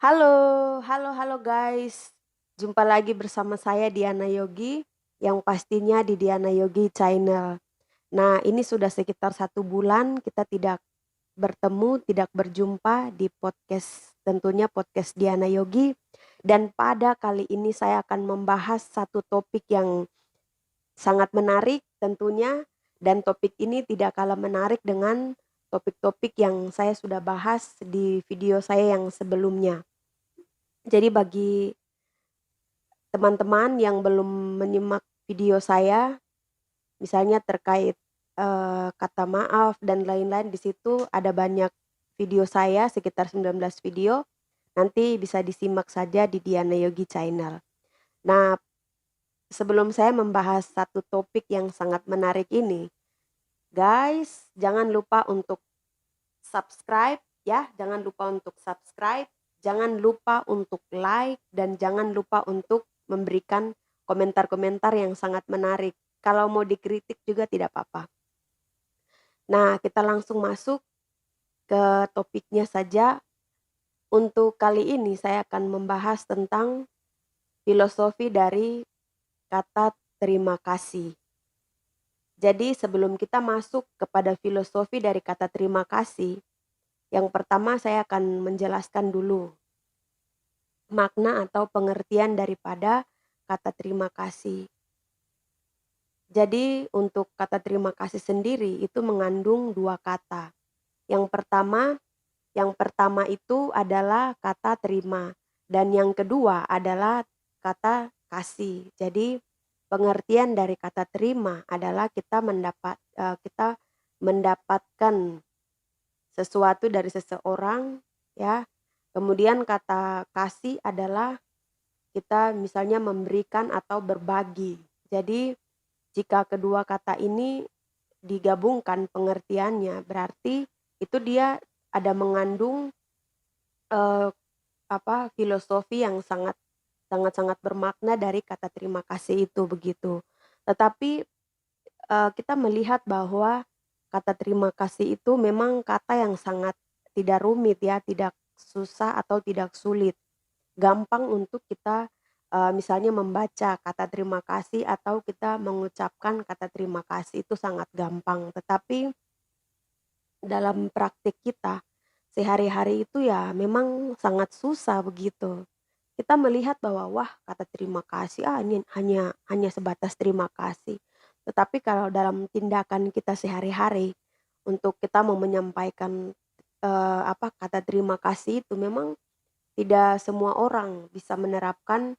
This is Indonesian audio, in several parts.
Halo, halo guys. Jumpa lagi bersama saya Diana Yogi, yang pastinya di Diana Yogi Channel. Nah, ini sudah sekitar 1 bulan kita tidak bertemu, tidak berjumpa di podcast, tentunya podcast Diana Yogi. Dan pada kali ini saya akan membahas satu topik yang sangat menarik tentunya, dan topik ini tidak kalah menarik dengan topik-topik yang saya sudah bahas di video saya yang sebelumnya. Jadi bagi teman-teman yang belum menyimak video saya, misalnya terkait, kata maaf dan lain-lain, di situ ada banyak video saya sekitar 19 video, nanti bisa disimak saja di Diana Yogi Channel. Nah, sebelum saya membahas satu topik yang sangat menarik ini, guys, jangan lupa untuk subscribe ya, jangan lupa untuk subscribe, jangan lupa untuk like, dan jangan lupa untuk memberikan komentar-komentar yang sangat menarik. Kalau mau dikritik juga tidak apa-apa. Nah, kita langsung masuk ke topiknya saja. Untuk kali ini saya akan membahas tentang filosofi dari kata terima kasih. Jadi sebelum kita masuk kepada filosofi dari kata terima kasih, yang pertama saya akan menjelaskan dulu makna atau pengertian daripada kata terima kasih. Jadi untuk kata terima kasih sendiri itu mengandung 2 kata. Yang pertama itu adalah kata terima, dan yang kedua adalah kata kasih. Jadi pengertian dari kata terima adalah kita mendapatkan sesuatu dari seseorang, ya. Kemudian kata kasih adalah kita misalnya memberikan atau berbagi. Jadi jika kedua kata ini digabungkan pengertiannya, berarti itu dia ada mengandung, eee, filosofi yang sangat-sangat bermakna dari kata terima kasih itu, begitu. Tetapi, kita melihat bahwa kata terima kasih itu memang kata yang sangat tidak rumit ya, tidak susah atau tidak sulit. Gampang untuk kita, misalnya membaca kata terima kasih atau kita mengucapkan kata terima kasih itu sangat gampang. Tetapi dalam praktik kita sehari-hari itu ya memang sangat susah begitu. Kita melihat bahwa wah, kata terima kasih, ini hanya hanya sebatas terima kasih. Tetapi kalau dalam tindakan kita sehari-hari untuk kita mau menyampaikan, kata terima kasih itu memang tidak semua orang bisa menerapkan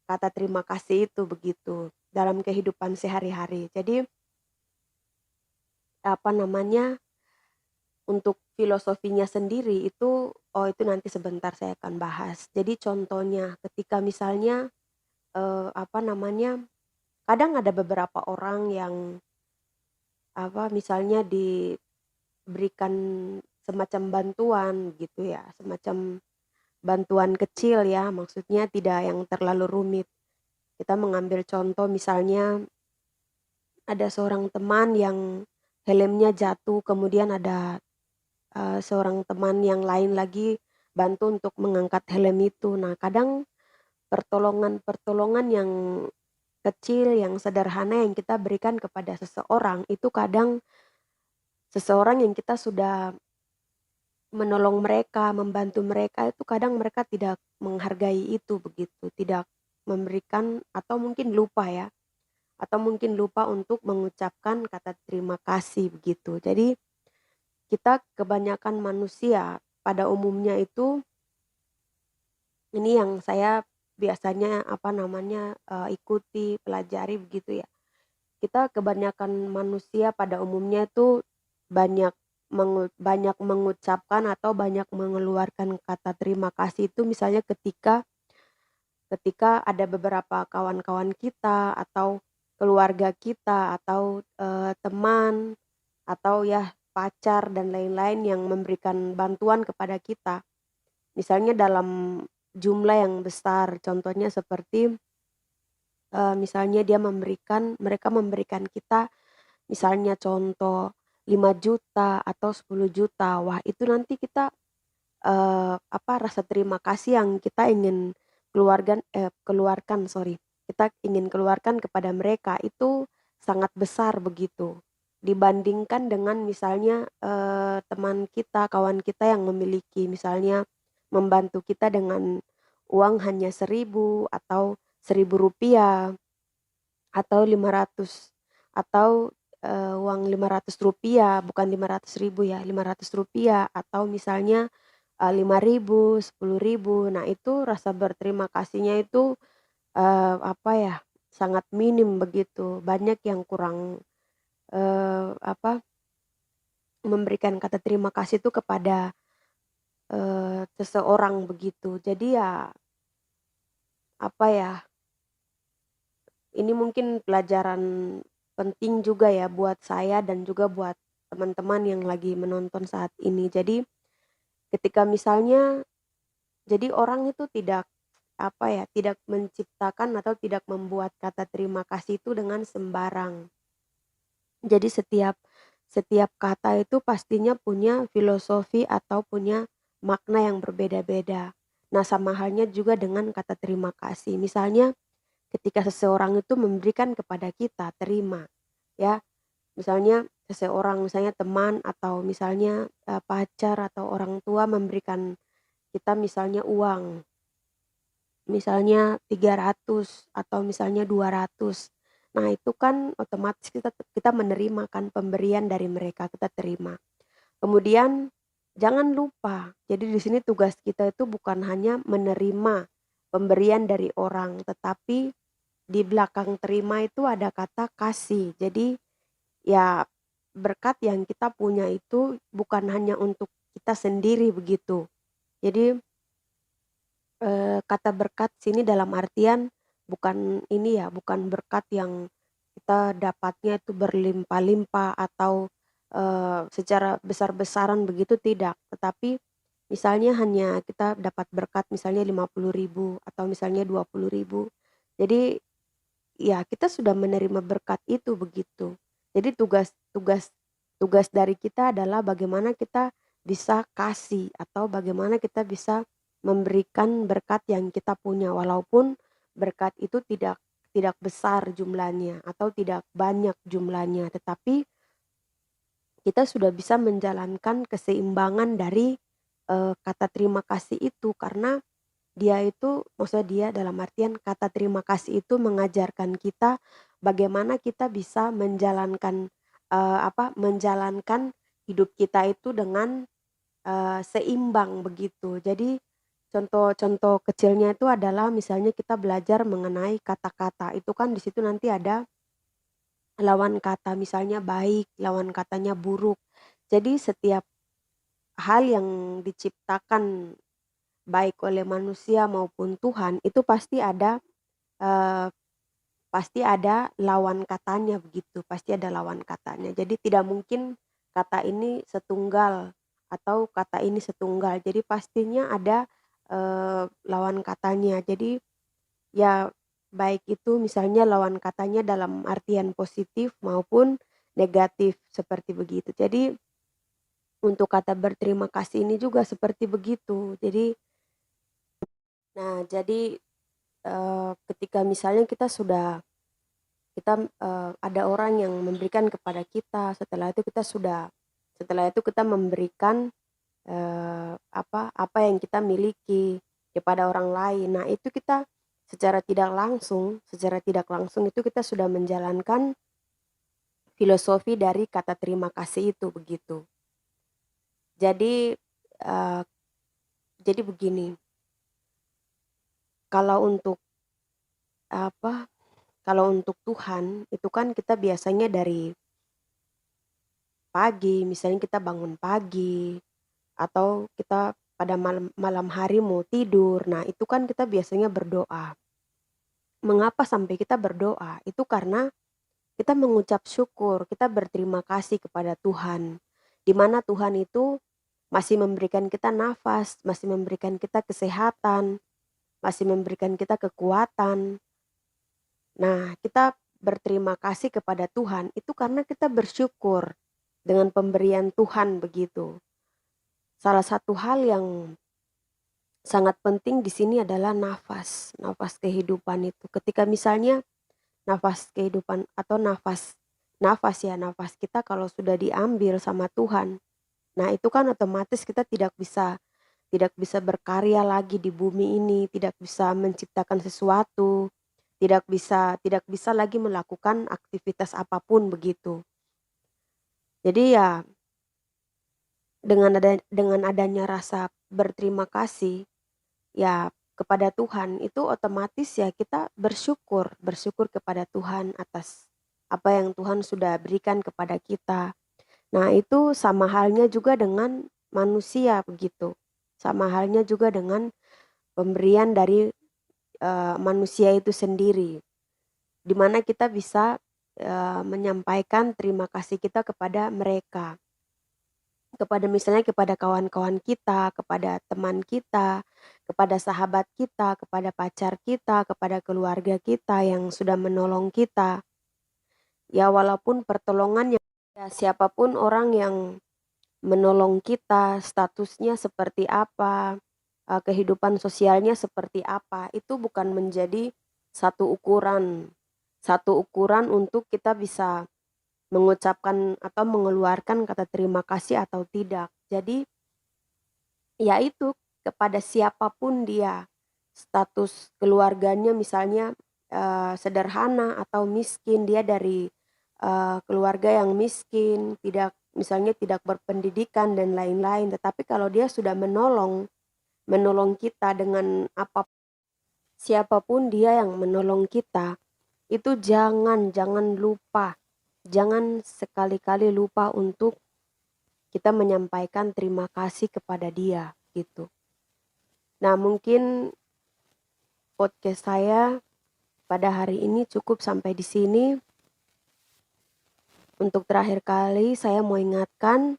kata terima kasih itu begitu, dalam kehidupan sehari-hari. Jadi, apa namanya, untuk filosofinya sendiri itu, itu nanti sebentar saya akan bahas. Jadi contohnya ketika misalnya, kadang ada beberapa orang yang, misalnya diberikan semacam bantuan gitu ya, semacam bantuan kecil ya, maksudnya tidak yang terlalu rumit. Kita mengambil contoh misalnya ada seorang teman yang helmnya jatuh, kemudian ada, seorang teman yang lain lagi bantu untuk mengangkat helm itu. Nah, kadang pertolongan-pertolongan yang kecil, yang sederhana yang kita berikan kepada seseorang, itu kadang seseorang yang kita sudah menolong mereka, membantu mereka, itu kadang mereka tidak menghargai itu begitu, tidak memberikan atau mungkin lupa ya, atau mungkin lupa untuk mengucapkan kata terima kasih begitu. Jadi kita kebanyakan manusia pada umumnya itu, ini yang saya biasanya ikuti, pelajari begitu ya. Kita kebanyakan manusia pada umumnya itu banyak banyak mengucapkan atau banyak mengeluarkan kata terima kasih itu misalnya ketika ketika ada beberapa kawan-kawan kita atau keluarga kita atau, teman atau ya pacar dan lain-lain yang memberikan bantuan kepada kita. Misalnya dalam jumlah yang besar, contohnya seperti, misalnya mereka memberikan kita misalnya contoh 5 juta atau 10 juta. Wah, itu nanti kita rasa terima kasih yang kita ingin keluarkan, sorry, kita ingin keluarkan kepada mereka itu sangat besar begitu, dibandingkan dengan misalnya, teman kita, kawan kita yang memiliki misalnya membantu kita dengan uang hanya 1.000 atau Rp1.000 atau 500 atau, uang Rp500 bukan 500.000 ya, Rp500 atau misalnya, 5.000, 10.000. Nah itu rasa berterima kasihnya itu, sangat minim begitu. Banyak yang kurang, memberikan kata terima kasih itu kepada, seseorang begitu. Jadi ya, apa ya, ini mungkin pelajaran penting juga ya buat saya dan juga buat teman-teman yang lagi menonton saat ini. Jadi ketika misalnya jadi orang itu tidak menciptakan atau tidak membuat kata terima kasih itu dengan sembarang. Jadi setiap kata itu pastinya punya filosofi atau punya makna yang berbeda-beda. Nah, sama halnya juga dengan kata terima kasih. Misalnya ketika seseorang itu memberikan kepada kita, terima, ya. Misalnya seseorang, misalnya teman atau misalnya, pacar atau orang tua memberikan kita misalnya uang, misalnya 300 atau misalnya 200. Nah, itu kan otomatis kita kita menerima kan pemberian dari mereka, kita terima. Kemudian jangan lupa, jadi di sini tugas kita itu bukan hanya menerima pemberian dari orang, tetapi di belakang terima itu ada kata kasih. Jadi ya berkat yang kita punya itu bukan hanya untuk kita sendiri begitu. Jadi, kata berkat sini dalam artian bukan ini ya, bukan berkat yang kita dapatnya itu berlimpah-limpah atau, secara besar-besaran begitu tidak. Tetapi misalnya hanya kita dapat berkat misalnya 50.000 atau misalnya 20.000. Jadi ya, kita sudah menerima berkat itu begitu. Jadi tugas dari kita adalah bagaimana kita bisa kasih atau bagaimana kita bisa memberikan berkat yang kita punya walaupun berkat itu tidak tidak besar jumlahnya atau tidak banyak jumlahnya, tetapi kita sudah bisa menjalankan keseimbangan dari, kata terima kasih itu karena dia itu maksudnya dia dalam artian kata terima kasih itu mengajarkan kita bagaimana kita bisa menjalankan hidup kita itu dengan, seimbang begitu. Jadi contoh-contoh kecilnya itu adalah misalnya kita belajar mengenai kata-kata, itu kan di situ nanti ada lawan kata, misalnya baik, lawan katanya buruk. Jadi setiap hal yang diciptakan baik oleh manusia maupun Tuhan itu eee, pasti ada lawan katanya begitu, pasti ada lawan katanya. Jadi tidak mungkin kata ini setunggal atau kata ini setunggal. Jadi pastinya ada, lawan katanya. Jadi ya baik itu misalnya lawan katanya dalam artian positif maupun negatif, seperti begitu. Jadi untuk kata berterima kasih ini juga seperti begitu. Jadi ketika misalnya ada orang yang memberikan kepada kita, setelah itu kita memberikan, apa yang kita miliki kepada orang lain. Nah, itu kita secara tidak langsung itu kita sudah menjalankan filosofi dari kata terima kasih itu, begitu. Jadi, eee, jadi begini, kalau untuk apa kalau untuk Tuhan, itu kan kita biasanya dari pagi, misalnya kita bangun pagi, atau kita pada malam malam hari mau tidur, nah itu kan kita biasanya berdoa. Mengapa sampai kita berdoa? Itu karena kita mengucap syukur, kita berterima kasih kepada Tuhan. Di mana Tuhan itu masih memberikan kita nafas, masih memberikan kita kesehatan, masih memberikan kita kekuatan. Nah, kita berterima kasih kepada Tuhan itu karena kita bersyukur dengan pemberian Tuhan begitu. salah satu hal yang sangat penting di sini adalah nafas, nafas kehidupan itu. Ketika misalnya nafas kehidupan atau nafas kita kalau sudah diambil sama Tuhan, nah itu kan otomatis kita tidak bisa berkarya lagi di bumi ini, tidak bisa menciptakan sesuatu, tidak bisa lagi melakukan aktivitas apapun begitu. Jadi ya dengan adanya rasa berterima kasih ya kepada Tuhan itu otomatis ya kita bersyukur kepada Tuhan atas apa yang Tuhan sudah berikan kepada kita. Nah, itu sama halnya juga dengan manusia begitu. Sama halnya juga dengan pemberian dari manusia itu sendiri, di mana kita bisa menyampaikan terima kasih kita kepada mereka, kepada kawan-kawan kita, kepada teman kita, kepada sahabat kita, kepada pacar kita, kepada keluarga kita yang sudah menolong kita. Ya walaupun pertolongan ya siapapun orang yang menolong kita, statusnya seperti apa, kehidupan sosialnya seperti apa, itu bukan menjadi satu ukuran. Satu ukuran untuk kita bisa mengucapkan atau mengeluarkan kata terima kasih atau tidak. Jadi, ya itu kepada siapapun dia, status keluarganya misalnya sederhana atau miskin, dia dari keluarga yang miskin, misalnya tidak berpendidikan dan lain-lain. Tetapi kalau dia sudah menolong kita dengan apa, siapapun dia yang menolong kita, itu jangan lupa, jangan sekali-kali lupa untuk kita menyampaikan terima kasih kepada dia gitu. Nah, mungkin podcast saya pada hari ini cukup sampai di sini. Untuk terakhir kali saya mau ingatkan,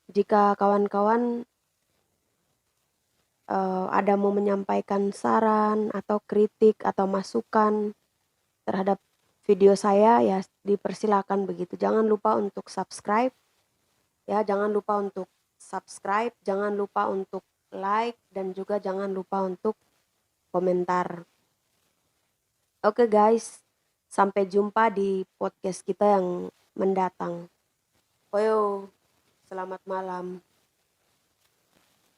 jika kawan-kawan ada mau menyampaikan saran atau kritik atau masukan terhadap video saya, ya dipersilakan begitu. Jangan lupa untuk subscribe, ya jangan lupa untuk subscribe, jangan lupa untuk like, dan juga jangan lupa untuk komentar. Oke guys, sampai jumpa di podcast kita yang mendatang. Oyo, selamat malam.